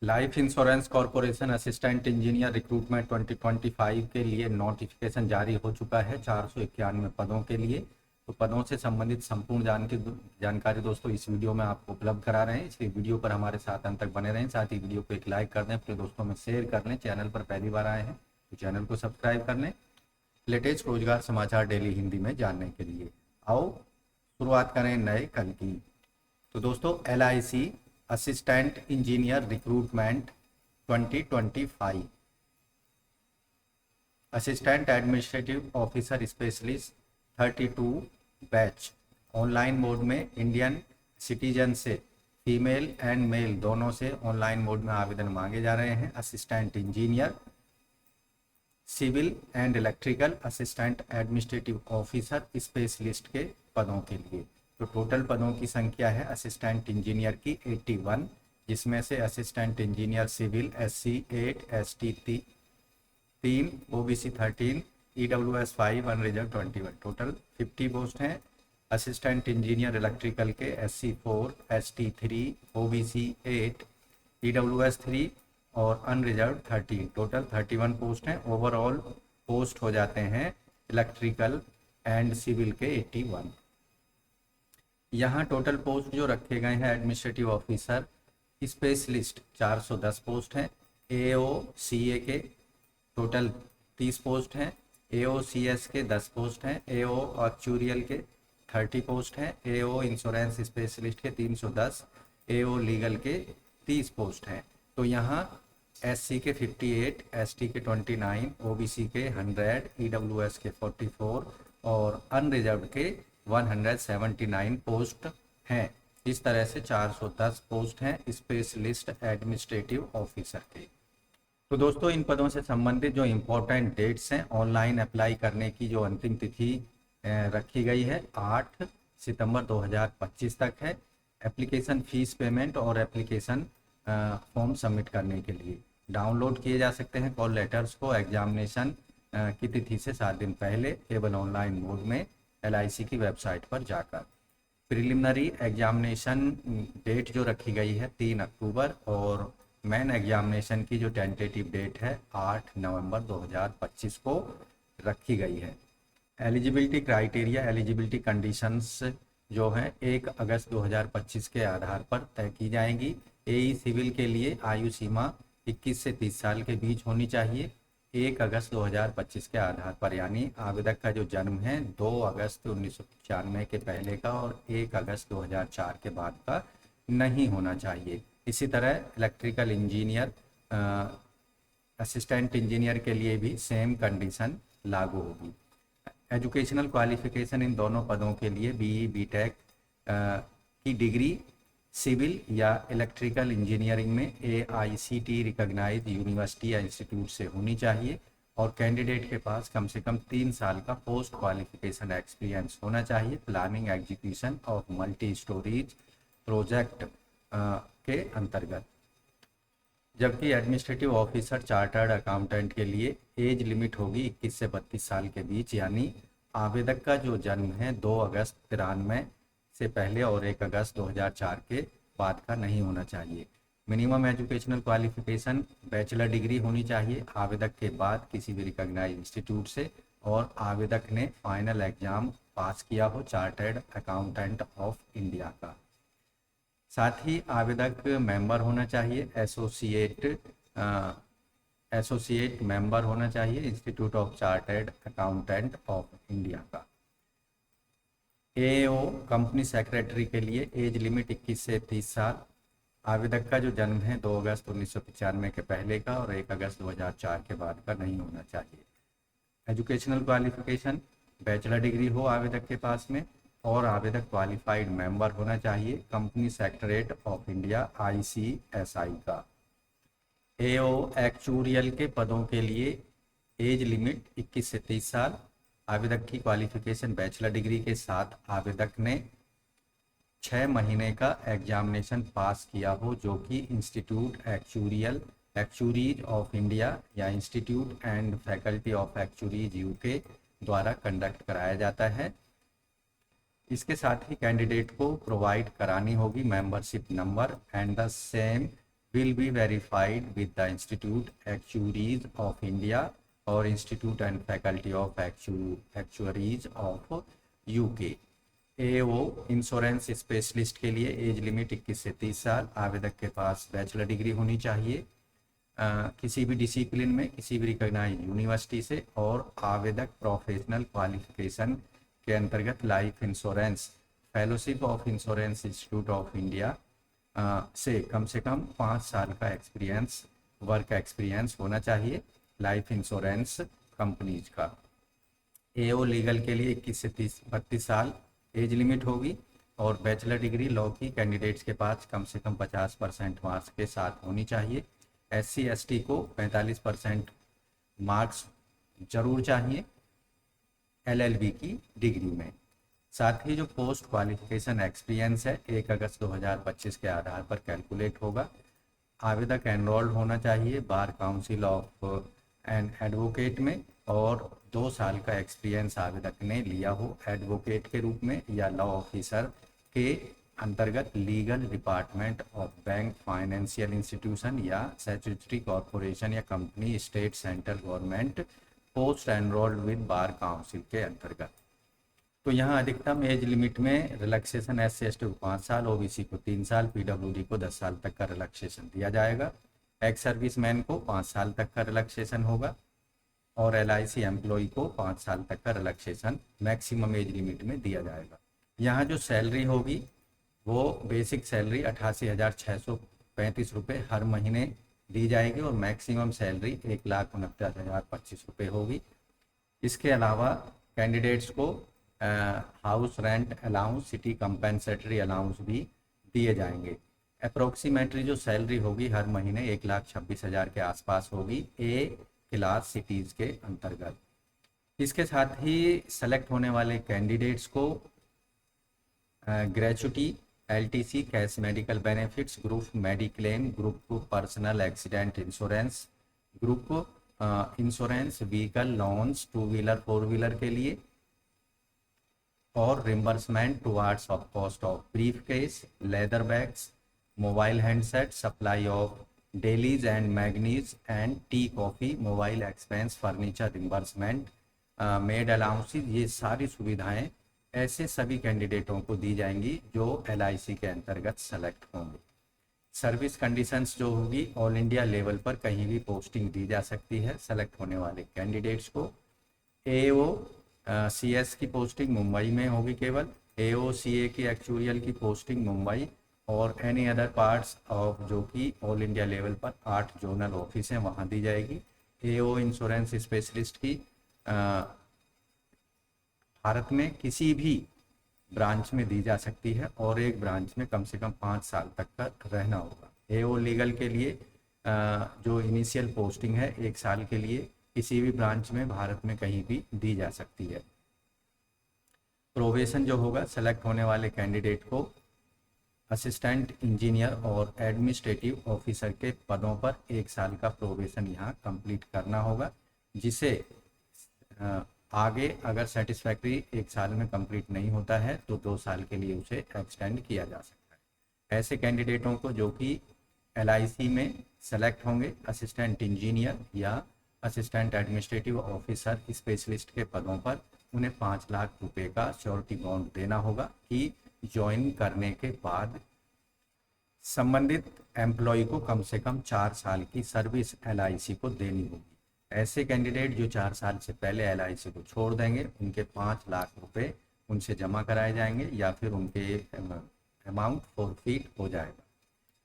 Life insurance corporation assistant engineer recruitment 2025 के लिए notification जारी हो चुका है 491 पदों के लिए। तो पदों से संबंधित संपूर्ण जानकारी दोस्तों इस वीडियो में आपको उपलब्ध करा रहे हैं, इसलिए वीडियो पर हमारे साथ अंत तक बने रहें। साथ ही वीडियो को एक लाइक कर दें, अपने दोस्तों में शेयर कर लें। चैनल पर पहली बार आए हैं तो चैनल को सब्सक्राइब कर लें लेटेस्ट रोजगार समाचार डेली हिंदी में जानने के लिए। आओ शुरुआत करें नए कल की। तो दोस्तों LIC assistant engineer recruitment 2025 assistant administrative officer specialist 32 batch online mode में इंडियन सिटीजन से फीमेल एंड मेल दोनों से ऑनलाइन मोड में आवेदन मांगे जा रहे हैं। Assistant engineer, civil and electrical assistant administrative officer specialist के पदों के लिए। तो टोटल पदों की संख्या है असिस्टेंट इंजीनियर की 81, जिसमें से assistant engineer civil SC 8, ST 3, OBC 13, EWS 5, unreserved 21, total 50 post हैं। असिस्टेंट इंजीनियर इलेक्ट्रिकल के SC 4, ST 3, OBC 8, EWS 3 और अनरिजर्व 13, टोटल 31 पोस्ट हैं। ओवरऑल पोस्ट हो जाते हैं इलेक्ट्रिकल एंड सिविल के 81। यहाँ टोटल पोस्ट जो रखे गए हैं एडमिनिस्ट्रेटिव ऑफिसर स्पेशलिस्ट 410 पोस्ट हैं। AOCA के टोटल 30 पोस्ट हैं। AOCS के 10 पोस्ट हैं। AO एक्चुरियल के 30 पोस्ट हैं। AO इंश्योरेंस स्पेशलिस्ट के 310, AO लीगल के 30 पोस्ट हैं। तो यहाँ SC के 58, ST के 29, OBC के 100, EWS के 44 और अनरिजर्व के 179 पोस्ट हैं। इस तरह से 410 पोस्ट हैं स्पेशलिस्ट एडमिनिस्ट्रेटिव ऑफिसर के। तो दोस्तों इन पदों से संबंधित जो इम्पोर्टेंट डेट्स हैं, ऑनलाइन अप्लाई करने की जो अंतिम तिथि रखी गई है 8 सितंबर 2025 तक है। एप्लीकेशन फीस पेमेंट और एप्लीकेशन फॉर्म सबमिट करने के लिए डाउनलोड किए जा सकते हैं कॉल लेटर्स को एग्जामिनेशन की तिथि से 7 दिन पहले केवल ऑनलाइन मोड में LIC की वेबसाइट पर जाकर। प्रिलिमिनरी एग्जामिनेशन डेट जो रखी गई है 3 अक्टूबर और मेन एग्जामिनेशन की जो टेंटेटिव डेट है 8 नवंबर 2025 को रखी गई है। एलिजिबिलिटी क्राइटेरिया, एलिजिबिलिटी कंडीशंस जो हैं 1 अगस्त 2025 के आधार पर तय की जाएंगी। AE सिविल के लिए आयु सीमा 21 से 30 साल के बीच होनी चाहिए 1 अगस्त 2025 के आधार पर, यानी आवेदक का जो जन्म है 2 अगस्त 1995 के पहले का और 1 अगस्त 2004 के बाद का नहीं होना चाहिए। इसी तरह इलेक्ट्रिकल इंजीनियर, असिस्टेंट इंजीनियर के लिए भी सेम कंडीशन लागू होगी। एजुकेशनल क्वालिफिकेशन इन दोनों पदों के लिए BE BTech की डिग्री सिविल या इलेक्ट्रिकल इंजीनियरिंग में AICTE रिकॉग्नाइज्ड यूनिवर्सिटी या इंस्टीट्यूट से होनी चाहिए और कैंडिडेट के पास कम से कम 3 साल का पोस्ट क्वालिफिकेशन एक्सपीरियंस होना चाहिए planning execution of multi storage project के अंतर्गत। जबकि एडमिनिस्ट्रेटिव ऑफिसर चार्टर्ड अकाउंटेंट के लिए एज लिमिट होगी 21 से 32 साल के बीच, यानी आवेदक का जो जन्म है 2 अगस्त 93 से पहले और 1 अगस्त 2004 के बाद का नहीं होना चाहिए। Minimum educational qualification bachelor degree होनी चाहिए आवेदक के बाद किसी भी रिकॉग्नाइज्ड इंस्टीट्यूट से और आवेदक ने फाइनल एग्जाम पास किया हो चार्टर्ड अकाउंटेंट ऑफ इंडिया का। साथ ही आवेदक मेंबर होना चाहिए एसोसिएट मेंबर होना चाहिए institute of chartered accountant of India का। AO कंपनी सेक्रेटरी के लिए एज लिमिट 21 से 30 साल आवेदक का जो जन्म है 2 अगस्त 1995 के पहले का और 1 अगस्त 2004 के बाद का नहीं होना चाहिए। एजुकेशनल क्वालिफिकेशन बैचलर डिग्री हो आवेदक के पास में और आवेदक क्वालिफाइड मेंबर होना चाहिए company secretariat of India ICSI का। AO एक्चुरियल के पदों के लिए एज लिमिट 21 से 30 साल आवेदक की क्वालिफिकेशन बैचलर डिग्री के साथ आवेदक ने 6 महीने का एग्जामिनेशन पास किया हो जो कि इंस्टीट्यूट एक्चुरीज ऑफ इंडिया या institute and faculty of actuaries UK द्वारा कंडक्ट कराया जाता है। इसके साथ ही कैंडिडेट को प्रोवाइड करानी होगी membership number and the same will be verified with the Institute Actuaries of India और Institute and Faculty of Actuaries of UK। AO insurance specialist के लिए एज लिमिट 21 से 30 साल, आवेदक के पास बैचलर डिग्री होनी चाहिए किसी भी डिसिप्लिन में किसी भी रिकॉग्नाइज यूनिवर्सिटी से, और आवेदक प्रोफेशनल क्वालिफिकेशन के अंतर्गत life insurance fellowship of insurance institute of India से कम 5 साल का एक्सपीरियंस वर्क एक्सपीरियंस होना चाहिए लाइफ इंश्योरेंस कंपनीज का। एओ लीगल के लिए 21 से 32 साल एज लिमिट होगी, और बैचलर डिग्री लॉ की कैंडिडेट्स के पास कम से कम 50% मार्क्स के साथ होनी चाहिए। SC ST को 45% मार्क्स जरूर चाहिए LLB की डिग्री में। साथ ही जो पोस्ट क्वालिफिकेशन एक्सपीरियंस है 1 अगस्त 2025 के आधार पर कैलकुलेट होगा। आवेदक एनरोल्ड होना चाहिए bar council of an advocate में, और 2 साल का एक्सपीरियंस आवेदक ने लिया हो एडवोकेट के रूप में या लॉ ऑफिसर के अंतर्गत legal department of bank, financial institution या स्टैट्यूटरी कॉरपोरेशन या company, state, central government post enrolled with bar council के अंतर्गत। तो यहाँ अधिकतम एज लिमिट में रिलैक्सेशन SC ST को 5 साल, OBC को 3 साल, PWD को 10 साल तक का रिलैक्सेशन दिया जाएगा। एक्स सर्विसमैन को 5 साल तक का रिलैक्सेशन होगा, और LIC एम्प्लॉय को 5 साल तक का रिलैक्सेशन मैक्सिमम एज लिमिट में दिया जाएगा। यहाँ जो सैलरी होगी वो बेसिक सैलरी 88,635 रुपये हर महीने दी जाएगी, और मैक्सिमम सैलरी 1,49,025 रुपये होगी। इसके अलावा कैंडिडेट्स को house rent allowance, city compensatory allowance भी दिए जाएंगे। अप्रोक्सीमेटली जो सैलरी होगी हर महीने 1,26,000 के आसपास होगी A क्लास सिटीज़ के अंतर्गत। इसके साथ ही सेलेक्ट होने वाले कैंडिडेट्स को gratuity, LTC cash medical benefits, group mediclaim, group personal accident insurance, group insurance vehicle loans 2 wheeler 4 wheeler के लिए, और reimbursement towards of cost of brief case, leather bags, mobile handset, supply of dailies and manganese and tea coffee, mobile expense, furniture reimbursement, made allowances, ये सारी सुविधाएं ऐसे सभी कैंडिडेटों को दी जाएंगी जो LIC के अंतर्गत सेलेक्ट होंगे। सर्विस कंडीशंस जो होगी ऑल इंडिया लेवल पर कहीं भी पोस्टिंग दी जा सकती है सेलेक्ट होने वाले कैंडिडेट्स को। AO CS की पोस्टिंग मुंबई में होगी केवल, AO CA की एक्चुरियल की पोस्टिंग मुंबई, और एनी अदर पार्ट्स ऑफ जो कि ऑल इंडिया लेवल पर 8 जोनल ऑफिस हैं वहाँ दी जाएगी। AO इंश्योरेंस स्पेशलिस्ट की भारत में किसी भी ब्रांच में दी जा सकती है, और एक ब्रांच में कम से कम 5 साल तक का रहना होगा। AO लीगल के लिए जो इनिशियल पोस्टिंग है 1 साल के लिए किसी भी ब्रांच में भारत में कहीं भी दी जा सकती है। प्रोबेशन जो होगा सेलेक्ट होने वाले कैंडिडेट को असिस्टेंट इंजीनियर और एडमिनिस्ट्रेटिव ऑफिसर के पदों पर 1 साल का प्रोबेशन यहाँ कंप्लीट करना होगा, जिसे आगे अगर सेटिस्फैक्ट्री 1 साल में कंप्लीट नहीं होता है तो 2 साल के लिए उसे एक्सटेंड किया जा सकता है। ऐसे कैंडिडेटों को जो कि LIC में सेलेक्ट होंगे असिस्टेंट इंजीनियर या असिस्टेंट एडमिनिस्ट्रेटिव ऑफिसर स्पेशलिस्ट के पदों पर, उन्हें 5 लाख रुपए का श्योरिटी बॉन्ड देना होगा कि ज्वाइन करने के बाद संबंधित एम्प्लॉय को कम से कम 4 साल की सर्विस LIC को देनी होगी। ऐसे कैंडिडेट जो 4 साल से पहले LIC को छोड़ देंगे उनके 5 लाख रुपए उनसे जमा कराए जाएंगे या फिर उनके अमाउंट फॉरफीट हो जाएगा।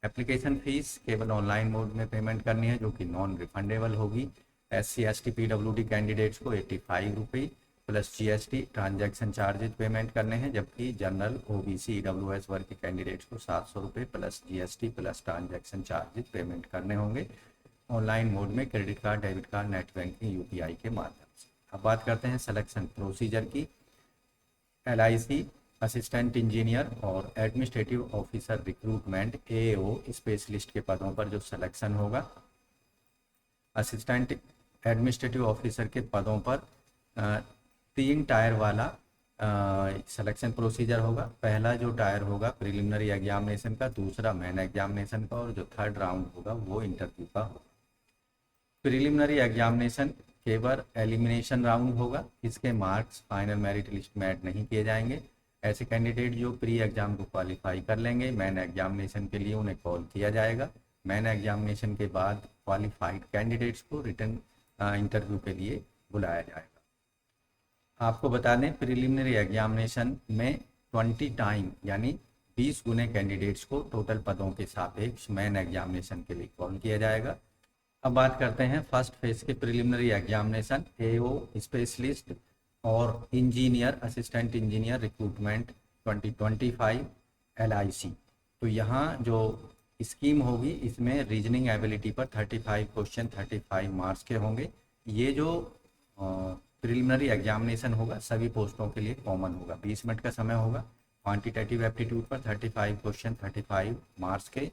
एप्लीकेशन फीस केवल ऑनलाइन मोड में पेमेंट करनी है जो कि नॉन रिफंडेबल होगी। SC ST PWD कैंडिडेट्स को 85 रुपये plus GST transaction charges payment करने हैं, जबकि जनरल OBC EWS वर्ग के कैंडिडेट्स को 700 रुपये plus GST plus transaction charges payment करने होंगे ऑनलाइन मोड में credit card, debit card, net banking, UPI के माध्यम से। अब बात करते हैं सिलेक्शन प्रोसीजर की। LIC असिस्टेंट इंजीनियर और administrative officer recruitment AO specialist के पदों पर जो सिलेक्शन होगा, असिस्टेंट एडमिनिस्ट्रेटिव ऑफिसर के पदों पर 3 टायर वाला सिलेक्शन प्रोसीजर होगा। पहला जो टायर होगा प्रिलिमिनरी एग्जामिनेशन का, दूसरा मेन एग्जामिनेशन का, और जो थर्ड राउंड होगा वो इंटरव्यू का होगा। प्रिलिमिनरी एग्जामिनेशन केवल एलिमिनेशन राउंड होगा, इसके मार्क्स फाइनल मेरिट लिस्ट में ऐड नहीं किए जाएंगे। ऐसे कैंडिडेट जो प्री एग्जाम को क्वालिफाई कर लेंगे, मेन एग्जामिनेशन के लिए उन्हें कॉल किया जाएगा। मेन एग्जामिनेशन के बाद क्वालिफाइड कैंडिडेट्स को रिटर्न इंटरव्यू के लिए बुलाया जाएगा। आपको बता दें प्रिलिमिनरी एग्जामिनेशन में 20 टाइम यानी 20 गुने कैंडिडेट्स को टोटल पदों के सापेक्ष मेन एग्जामिनेशन के लिए कॉल किया जाएगा। अब बात करते हैं फर्स्ट फेज के प्रिलिमिनरी एग्जामिनेशन एओ स्पेशलिस्ट और engineer assistant engineer recruitment 2025 LIC। तो यहाँ जो स्कीम होगी इसमें रीजनिंग एबिलिटी पर 35 क्वेश्चन 35 मार्क्स के होंगे। ये जो प्रिलिमिनरी एग्जामिनेशन होगा सभी पोस्टों के लिए कॉमन होगा। 20 मिनट का समय होगा। क्वांटिटेटिव एप्टीट्यूड पर 35 क्वेश्चन 35 मार्क्स के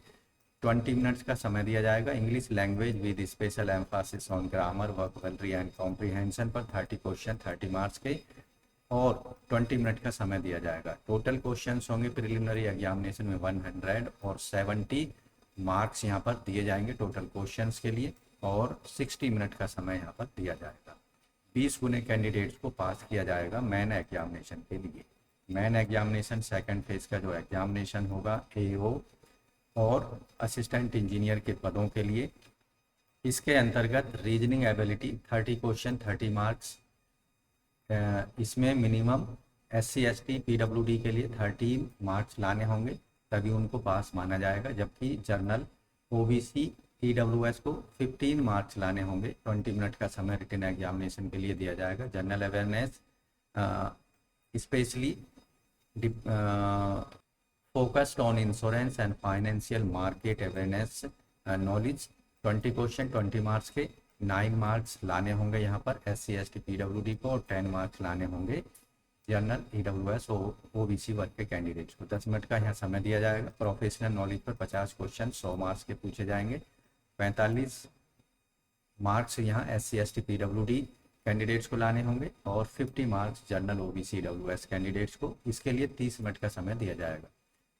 20 मिनट्स का समय दिया जाएगा। English language with special Mphasis on grammar vocabulary and comprehension पर 30 क्वेश्चन 30 मार्क्स के और 20 मिनट का समय दिया जाएगा। टोटल क्वेश्चंस होंगे प्रिलिमिनरी एग्जामिनेशन में 100 और 70 मार्क्स यहाँ पर दिए जाएंगे टोटल क्वेश्चंस के लिए, और 60 मिनट का समय यहाँ पर दिया जाएगा। 20 गुने कैंडिडेट्स को पास किया जाएगा मेन एग्जामिनेशन के लिए। मेन एग्जामिनेशन सेकंड फेज का जो एग्जामिनेशन होगा एओ और असिस्टेंट इंजीनियर के पदों के लिए, इसके अंतर्गत रीजनिंग एबिलिटी 30 क्वेश्चन 30 मार्क्स। इसमें मिनिमम SC ST PWD के लिए 13 मार्क्स लाने होंगे तभी उनको पास माना जाएगा, जबकि जर्नल OBC EWS को 15 मार्क्स लाने होंगे। 20 मिनट का समय रिटन एग्जामिनेशन के लिए दिया जाएगा। General awareness specially focused on insurance and financial market awareness knowledge 20 question 20 marks के 9 मार्क्स लाने होंगे यहाँ पर SC ST PWD को, और 10 मार्क्स लाने होंगे जनरल EWS और OBC वर्ग के कैंडिडेट्स को। 10 मिनट का यहाँ समय दिया जाएगा। प्रोफेशनल नॉलेज पर 50 क्वेश्चन 100 मार्क्स के पूछे जाएंगे। 45 मार्क्स यहाँ SC ST PWD कैंडिडेट्स को लाने होंगे और 50 marks general OBC EWS candidates को। इसके लिए 30 मिनट का समय दिया जाएगा।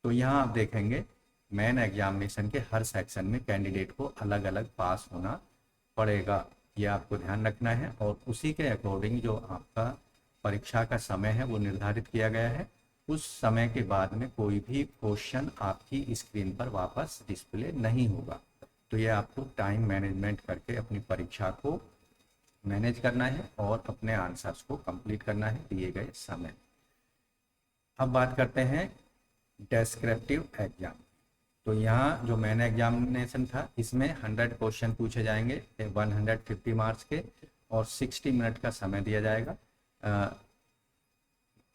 तो यहाँ आप देखेंगे मेन एग्जामिनेशन के हर सेक्शन में कैंडिडेट को अलग अलग पास होना पड़ेगा, ये आपको ध्यान रखना है, और उसी के अकॉर्डिंग जो आपका परीक्षा का समय है वो निर्धारित किया गया है। उस समय के बाद में कोई भी क्वेश्चन आपकी स्क्रीन पर वापस डिस्प्ले नहीं होगा। तो ये आपको टाइम मैनेजमेंट करके अपनी परीक्षा को मैनेज करना है और अपने आंसर्स को कंप्लीट करना है दिए गए समय। अब बात करते हैं डेस्क्रिप्टिव एग्जाम। तो यहाँ जो मेन एग्जामिनेशन था इसमें 100 क्वेश्चन पूछे जाएंगे 150 मार्क्स के, और 60 मिनट का समय दिया जाएगा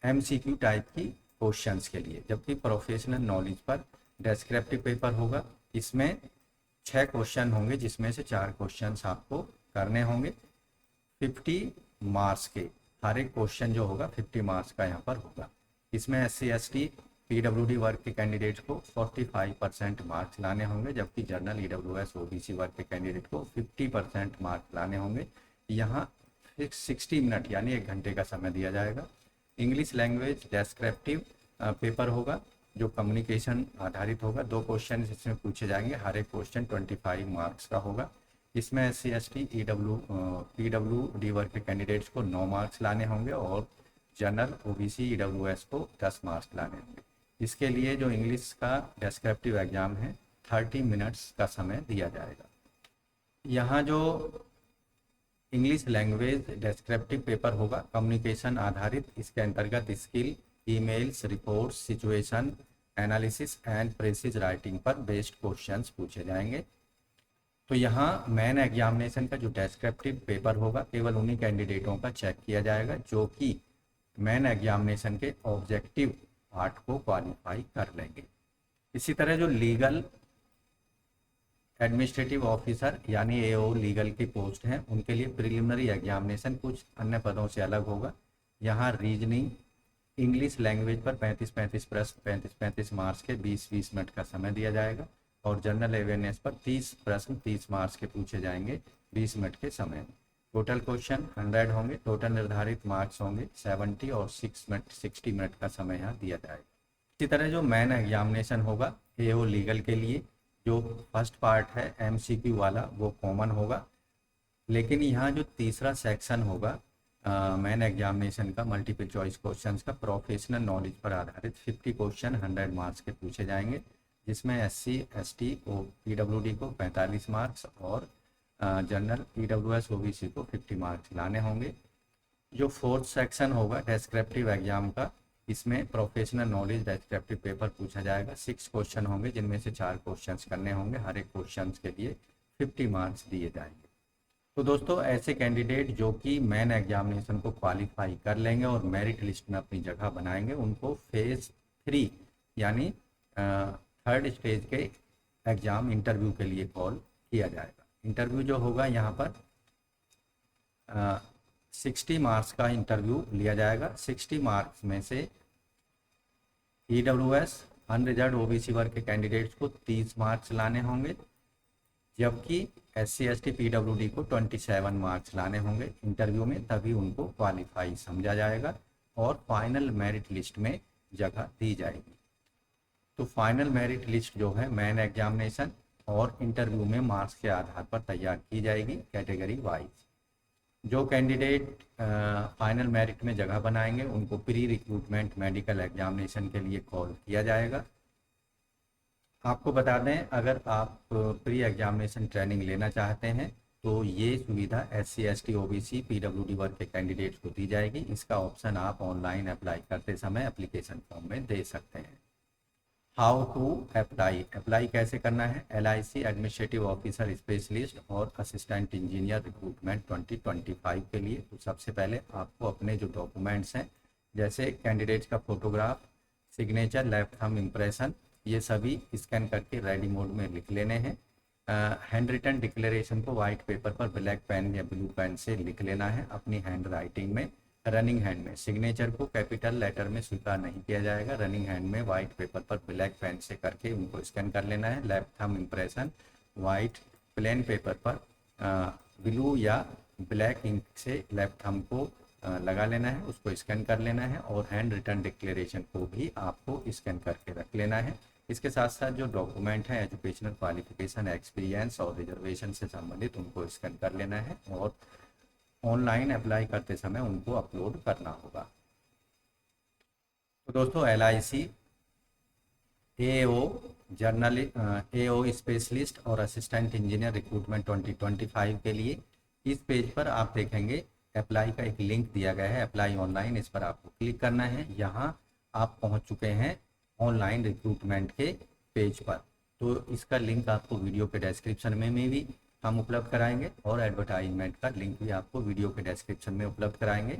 MCQ टाइप की क्वेश्चंस के लिए। जबकि प्रोफेशनल नॉलेज पर डेस्क्रिप्टिव पेपर होगा, इसमें 6 क्वेश्चन होंगे जिसमें से 4 क्वेश्चंस आपको करने होंगे 50 मार्क्स के। हर एक क्वेश्चन जो होगा 50 मार्क्स का यहाँ पर होगा। इसमें SC ST PWD वर्ग के कैंडिडेट्स को 45% मार्क्स लाने होंगे, जबकि जनरल EWS OBC वर्ग के कैंडिडेट को 50% मार्क्स लाने होंगे। यहाँ 60 मिनट यानी 1 घंटे का समय दिया जाएगा। इंग्लिश लैंग्वेज डेस्क्रिप्टिव पेपर होगा जो कम्युनिकेशन आधारित होगा। 2 क्वेश्चन इसमें पूछे जाएंगे, हर एक क्वेश्चन 25 मार्क्स का होगा। इसमें SC ST PWD वर्ग के कैंडिडेट्स को 9 मार्क्स लाने होंगे और जनरल OBC EWS को 10 मार्क्स लाने होंगे। इसके लिए जो इंग्लिश का डेस्क्रिप्टिव एग्जाम है 30 मिनट्स का समय दिया जाएगा। यहाँ जो इंग्लिश लैंग्वेज डेस्क्रिप्टिव पेपर होगा कम्युनिकेशन आधारित, इसके अंतर्गत skill, emails, reports, situation analysis and precious writing पर बेस्ड क्वेश्चंस पूछे जाएंगे। तो यहाँ मेन एग्जामिनेशन का जो डेस्क्रिप्टिव पेपर होगा केवल उन्हीं कैंडिडेटों का चेक किया जाएगा जो कि मेन एग्जामिनेशन के ऑब्जेक्टिव पार्ट को क्वालिफाई कर लेंगे। इसी तरह जो लीगल एडमिनिस्ट्रेटिव ऑफिसर यानी AO लीगल की पोस्ट हैं उनके लिए प्रिलिमिनरी एग्जामिनेशन कुछ अन्य पदों से अलग होगा। यहाँ रीजनिंग इंग्लिश लैंग्वेज पर 35-35 प्रश्न 35-35 मार्क्स के 20-20 मिनट का समय दिया जाएगा, और जनरल अवेयरनेस पर 30 प्रश्न 30 मार्क्स के पूछे जाएंगे 20 मिनट के समय। टोटल क्वेश्चन 100 होंगे, टोटल निर्धारित मार्क्स होंगे 70 और 60 मिनट का समय यहाँ दिया जाएगा। इसी तरह जो मेन एग्जामिनेशन होगा एओ लीगल के लिए, जो फर्स्ट पार्ट है एमसीक्यू वाला वो कॉमन होगा, लेकिन यहाँ जो तीसरा सेक्शन होगा मेन एग्जामिनेशन का मल्टीपल चॉइस क्वेश्चंस का प्रोफेशनल नॉलेज पर आधारित 50 क्वेश्चन 100 मार्क्स के पूछे जाएंगे, जिसमें एससी एसटी और पीडब्ल्यूडी को 45 मार्क्स और जनरल ईडब्ल्यूएस ओबीसी को 50 मार्क्स लाने होंगे। जो फोर्थ सेक्शन होगा डेस्क्रिप्टिव एग्जाम का, इसमें प्रोफेशनल नॉलेज डेस्क्रिप्टिव पेपर पूछा जाएगा। 6 क्वेश्चन होंगे, जिनमें से 4 क्वेश्चंस करने होंगे, हर एक क्वेश्चन के लिए 50 मार्क्स दिए जाएंगे। तो दोस्तों ऐसे कैंडिडेट जो कि मेन एग्जामिनेशन को क्वालिफाई कर लेंगे और मेरिट लिस्ट में अपनी जगह बनाएंगे, उनको फेज 3 यानी थर्ड स्टेज के एग्जाम इंटरव्यू के लिए कॉल किया जाएगा। इंटरव्यू जो होगा यहाँ पर 60 मार्क्स का इंटरव्यू लिया जाएगा। 60 मार्क्स में से ईडब्ल्यूएस अनरिजर्व ओबीसी वर्ग के कैंडिडेट्स को 30 मार्क्स लाने होंगे, जबकि एससी एसटी पीडब्ल्यूडी को 27 मार्क्स लाने होंगे इंटरव्यू में, तभी उनको क्वालिफाई समझा जाएगा और फाइनल मेरिट लिस्ट में जगह दी जाएगी। तो फाइनल मेरिट लिस्ट जो है मेन एग्जामिनेशन और इंटरव्यू में मार्क्स के आधार पर तैयार की जाएगी कैटेगरी वाइज। जो कैंडिडेट फाइनल मेरिट में जगह बनाएंगे उनको प्री रिक्रूटमेंट मेडिकल एग्जामिनेशन के लिए कॉल किया जाएगा। आपको बता दें, अगर आप प्री एग्जामिनेशन ट्रेनिंग लेना चाहते हैं तो ये सुविधा एससी एसटी ओबीसी पीडब्ल्यूडी वर्ग के कैंडिडेट्स को दी जाएगी। इसका ऑप्शन आप ऑनलाइन अप्लाई करते समय एप्लीकेशन फॉर्म में दे सकते हैं। हाउ टू अप्लाई कैसे करना है? LIC एडमिनिस्ट्रेटिव ऑफिसर स्पेशलिस्ट और असिस्टेंट इंजीनियर रिक्रूटमेंट 2025 के लिए तो सबसे पहले आपको अपने जो डॉक्यूमेंट्स हैं, जैसे कैंडिडेट्स का photograph, signature, left thumb impression, ये सभी स्कैन करके रेडी मोड में लिख लेने हैं। हैंड रिटन डिक्लेरेशन को वाइट पेपर पर ब्लैक पेन या ब्लू पेन से लिख लेना है अपनी हैंड राइटिंग में, रनिंग हैंड में। सिग्नेचर को कैपिटल लेटर में स्वीकार नहीं किया जाएगा, रनिंग हैंड में वाइट पेपर पर ब्लैक पेन से करके उनको स्कैन कर लेना है। Left thumb impression white plain paper पर ब्लू या ब्लैक इंक से लेफ्ट थंब को लगा लेना है, उसको स्कैन कर लेना है और हैंड रिटन डिक्लेरेशन को भी आपको स्कैन करके रख लेना है। इसके साथ साथ जो डॉक्यूमेंट है एजुकेशनल क्वालिफिकेशन, एक्सपीरियंस और रिजर्वेशन से संबंधित उनको स्कैन कर लेना है और ऑनलाइन अप्लाई करते समय उनको अपलोड करना होगा। तो दोस्तों LIC AO स्पेशलिस्ट और असिस्टेंट इंजीनियर रिक्रूटमेंट 2025 के लिए इस पेज पर आप देखेंगे अप्लाई का एक लिंक दिया गया है, अप्लाई ऑनलाइन। इस पर आपको क्लिक करना है। यहाँ आप पहुँच चुके हैं ऑनलाइन रिक्रूटमेंट के पेज पर। तो इसका लिंक आपको वीडियो के डिस्क्रिप्शन में भी हम उपलब्ध कराएंगे और एडवर्टाइजमेंट का लिंक भी आपको वीडियो के डिस्क्रिप्शन में उपलब्ध कराएंगे।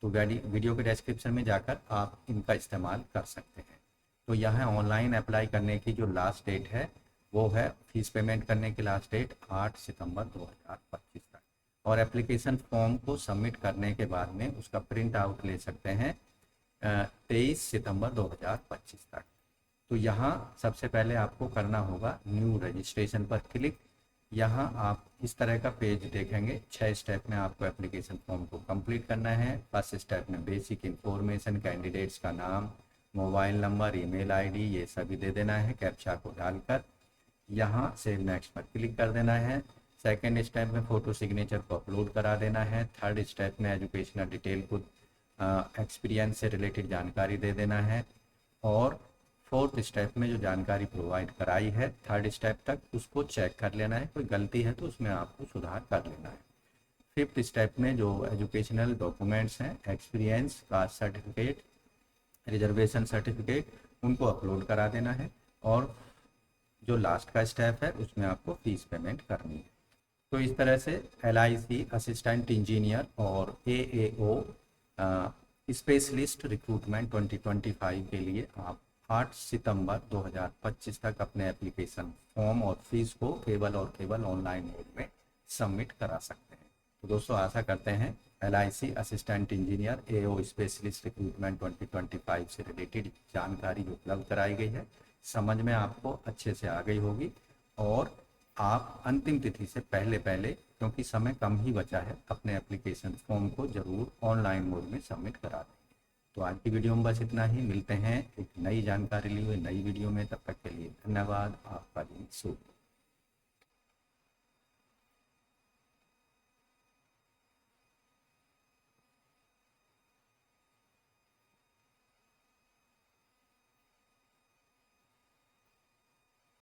तो वीडियो के डिस्क्रिप्शन में जाकर आप इनका इस्तेमाल कर सकते हैं। तो यहाँ ऑनलाइन अप्लाई करने की जो लास्ट डेट है वो है, फीस पेमेंट करने की लास्ट डेट 8 सितंबर 2025 तक, और एप्लीकेशन फॉर्म को सबमिट करने के बाद में उसका प्रिंट आउट ले सकते हैं 23 सितंबर 2025 तक। तो यहाँ सबसे पहले आपको करना होगा न्यू रजिस्ट्रेशन पर क्लिक। यहाँ आप इस तरह का पेज देखेंगे। 6 स्टेप में आपको एप्लीकेशन फॉर्म को कंप्लीट करना है। फर्स्ट स्टेप में बेसिक इन्फॉर्मेशन, कैंडिडेट्स का नाम, मोबाइल नंबर, ईमेल आईडी, ये सभी दे देना है कैप्चा को डालकर। यहाँ सेव नेक्स्ट पर क्लिक कर देना है। सेकेंड स्टेप में फ़ोटो सिग्नेचर को अपलोड करा देना है। थर्ड स्टेप में एजुकेशनल डिटेल को एक्सपीरियंस से रिलेटेड जानकारी दे देना है। और फोर्थ स्टेप में जो जानकारी प्रोवाइड कराई है थर्ड स्टेप तक, उसको चेक कर लेना है। कोई गलती है तो उसमें आपको सुधार कर लेना है। फिफ्थ स्टेप में जो एजुकेशनल डॉक्यूमेंट्स हैं, experience, caste certificate, reservation certificate, उनको अपलोड करा देना है। और जो लास्ट का स्टेप है उसमें आपको फीस पेमेंट करनी है। तो इस तरह से LIC असिस्टेंट इंजीनियर और AAO स्पेशलिस्ट रिक्रूटमेंट 2025 के लिए आप 8 सितंबर 2025 तक अपने एप्लीकेशन फॉर्म और फीस को केवल और केवल ऑनलाइन मोड में सबमिट करा सकते हैं। तो दोस्तों आशा करते हैं LIC assistant engineer AO specialist recruitment 2025 से रिलेटेड जानकारी जो उपलब्ध कराई गई है समझ में आपको अच्छे से आ गई होगी और आप अंतिम तिथि से पहले क्योंकि समय कम ही बचा है, अपने एप्लीकेशन फॉर्म को ज़रूर ऑनलाइन मोड में सबमिट करा दें। तो आज की वीडियो में बस इतना ही, मिलते हैं एक नई जानकारी लिए हुए नई वीडियो में, तब तक के लिए धन्यवाद। आपका दिन शुभ।